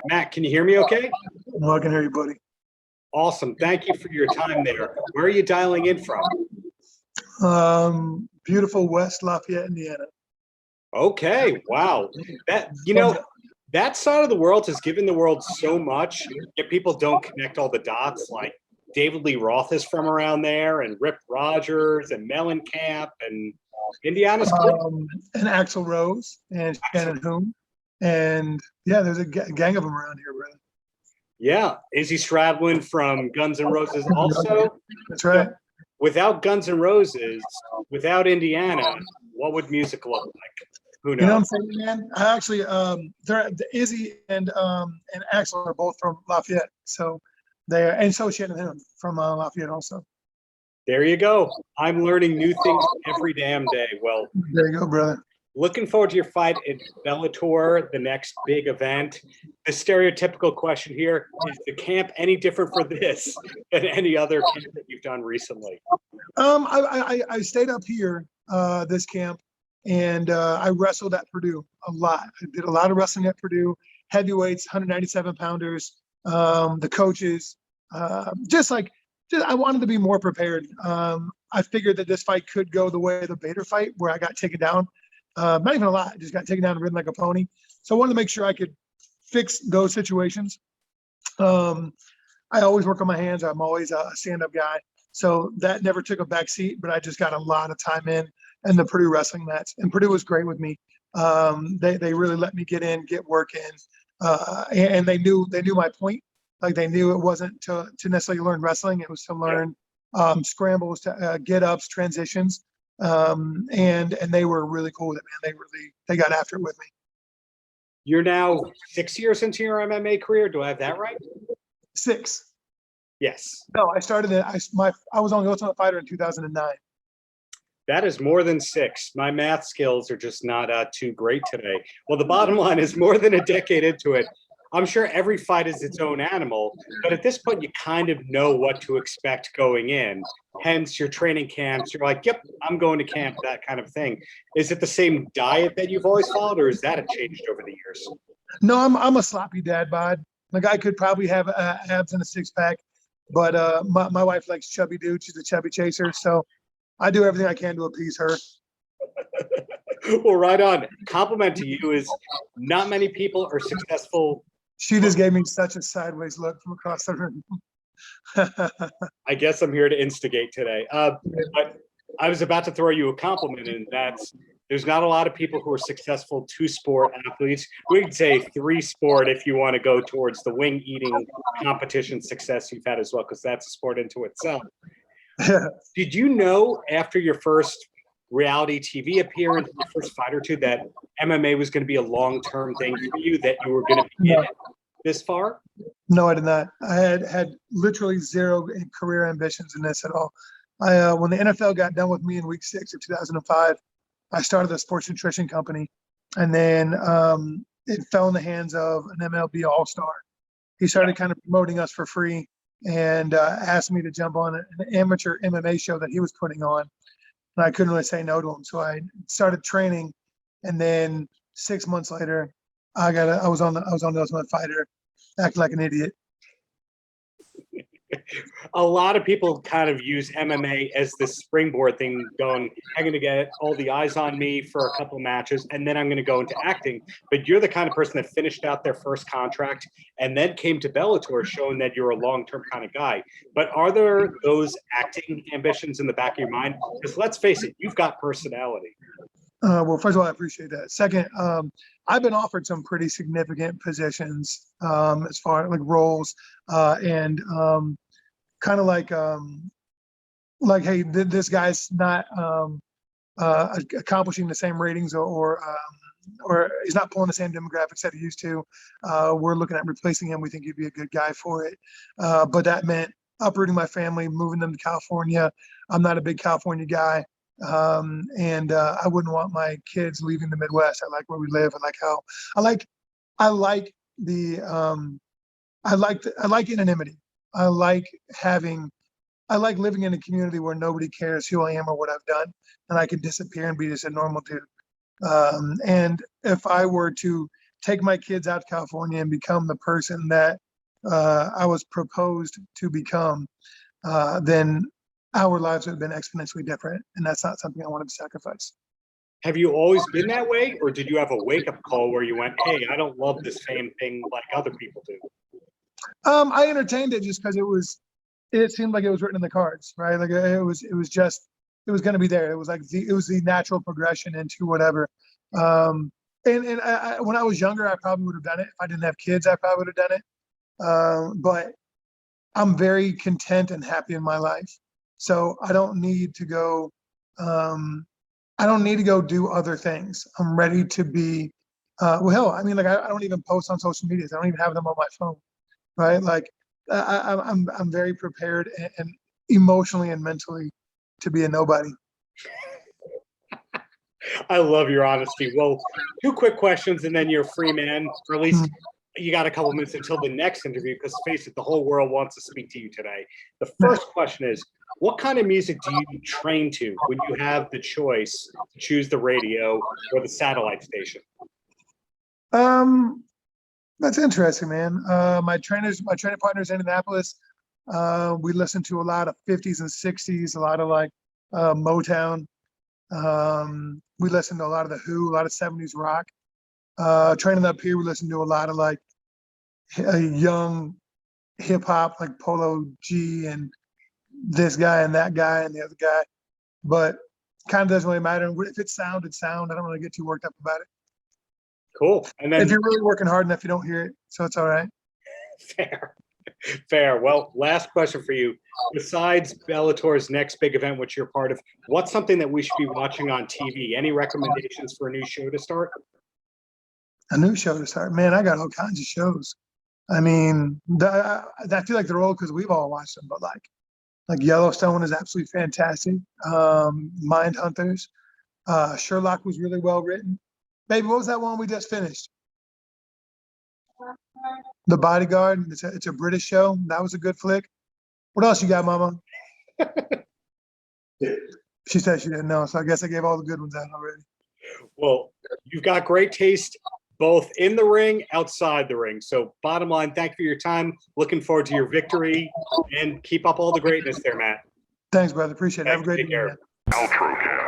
Matt, can you hear me okay? Well, I can hear you, buddy. Awesome. Thank you for your time there. Where are you dialing in from? Beautiful West Lafayette, Indiana. Okay. Wow. That side of the world has given the world so much, yet people don't connect all the dots. Like David Lee Roth is from around there, and Rip Rogers, and Mellencamp, and Indiana's cool. And Axl Rose, and Shannon Hoon. And yeah, there's a gang of them around here, brother. Yeah. Izzy Stradlin from Guns N' Roses also. That's right. Without Guns N' Roses, without Indiana, what would music look like? Who knows? You know what I'm saying, man? I actually, Izzy and Axl are both from Lafayette, so and so Shannon Hoon from Lafayette also. There you go. I'm learning new things every damn day. Well, there you go, brother. Looking forward to your fight at Bellator, the next big event. The stereotypical question here, is the camp any different for this than any other camp that you've done recently? I stayed up here, this camp, and I wrestled at Purdue a lot. I did a lot of wrestling at Purdue, heavyweights, 197 pounders, the coaches, I wanted to be more prepared. I figured that this fight could go the way of the Bader fight, where I got taken down. Not even a lot, just got taken down and ridden like a pony. So I wanted to make sure I could fix those situations. I always work on my hands. I'm always a stand-up guy. So that never took a back seat, but I just got a lot of time in the Purdue wrestling match. And Purdue was great with me. They really let me get in, get work in. And they knew my point. Like they knew it wasn't to necessarily learn wrestling. It was to learn scrambles, to get-ups, transitions. And they were really cool with it, man. They got after it with me. You're now 6 years into your MMA career. Do I have that right? 6. Yes. No, I started it. I was only Ultimate Fighter in 2009. That is more than 6. My math skills are just not too great today. Well, the bottom line is more than a decade into it. I'm sure every fight is its own animal, but at this point, you kind of know what to expect going in. Hence, your training camps, you're like, yep, I'm going to camp, that kind of thing. Is it the same diet that you've always followed, or has that changed over the years? No, I'm a sloppy dad bod. Like I could probably have abs and a 6-pack, but my wife likes chubby dudes. She's a chubby chaser, so I do everything I can to appease her. Well, right on. Compliment to you is not many people are successful. She just gave me such a sideways look from across the room. I guess I'm here to instigate today. But I was about to throw you a compliment, and that's there's not a lot of people who are successful 2-sport athletes. We'd say 3-sport if you want to go towards the wing eating competition success you've had as well, because that's a sport into itself. Did you know after your first reality TV appearance, your first fight or two, that MMA was going to be a long-term thing for you, that you were going to be in it this far? No, I did not. I had literally zero career ambitions in this at all. When the NFL got done with me in week 6 of 2005, I started a sports nutrition company, and then it fell in the hands of an MLB All-Star. He started kind of promoting us for free and asked me to jump on an amateur MMA show that he was putting on. And I couldn't really say no to him. So I started training, and then 6 months later, I was on the Ultimate Fighter, acting like an idiot. A lot of people kind of use MMA as the springboard thing, going, I'm going to get all the eyes on me for a couple matches, and then I'm going to go into acting. But you're the kind of person that finished out their first contract and then came to Bellator, showing that you're a long-term kind of guy. But are there those acting ambitions in the back of your mind? Because let's face it, you've got personality. Well, first of all, I appreciate that. Second, I've been offered some pretty significant positions as far as like roles and kind of like, hey, this guy's not accomplishing the same ratings or he's not pulling the same demographics that he used to. We're looking at replacing him. We think he'd be a good guy for it. But that meant uprooting my family, moving them to California. I'm not a big California guy. And I wouldn't want my kids leaving the Midwest. I like where we live. I like anonymity. I like living in a community where nobody cares who I am or what I've done, and I can disappear and be just a normal dude. And if I were to take my kids out to California and become the person that I was proposed to become, then our lives would have been exponentially different. And that's not something I want to sacrifice. Have you always been that way, or did you have a wake-up call where you went, hey, I don't love this fame thing like other people do? I entertained it just because it seemed like it was written in the cards, right? Like it was going to be there. It was like it was the natural progression into whatever. And when I was younger, I probably would have done it. If I didn't have kids, I probably would have done it. But I'm very content and happy in my life. So I don't need to go, do other things. I'm ready to be, well, hell, I mean, like I don't even post on social media. I don't even have them on my phone, right? Like I'm very prepared and emotionally and mentally to be a nobody. I love your honesty. Well, 2 quick questions and then you're a free man, or at least you got a couple minutes until the next interview, because face it, the whole world wants to speak to you today. The first question is, what kind of music do you train to when you have the choice to choose the radio or the satellite station? That's interesting, man. My training partners in Indianapolis, we listen to a lot of 50s and 60s, a lot of like Motown. We listen to a lot of The Who, a lot of 70s rock. Training up here, we listen to a lot of like young hip hop, like Polo G and this guy and that guy and the other guy. But kind of doesn't really matter. If it's sound, it's sound. I don't really get too worked up about it. Cool. And then if you're really working hard enough, you don't hear it, so it's all right. Fair. Well, last question for you. Besides Bellator's next big event, which you're part of, what's something that we should be watching on TV? Any recommendations for a new show to start? A new show to start? Man, I got all kinds of shows. I mean, I feel like they're old because we've all watched them, but like Yellowstone is absolutely fantastic. Mindhunters. Sherlock was really well written. Baby, what was that one we just finished? The Bodyguard. It's a British show. That was a good flick. What else you got, Mama? She said she didn't know, so I guess I gave all the good ones out already. Well, you've got great taste both in the ring, outside the ring. So bottom line, thank you for your time. Looking forward to your victory, and keep up all the greatness there, Matt. Thanks, brother. Appreciate it. Have a great day. Paltrocast.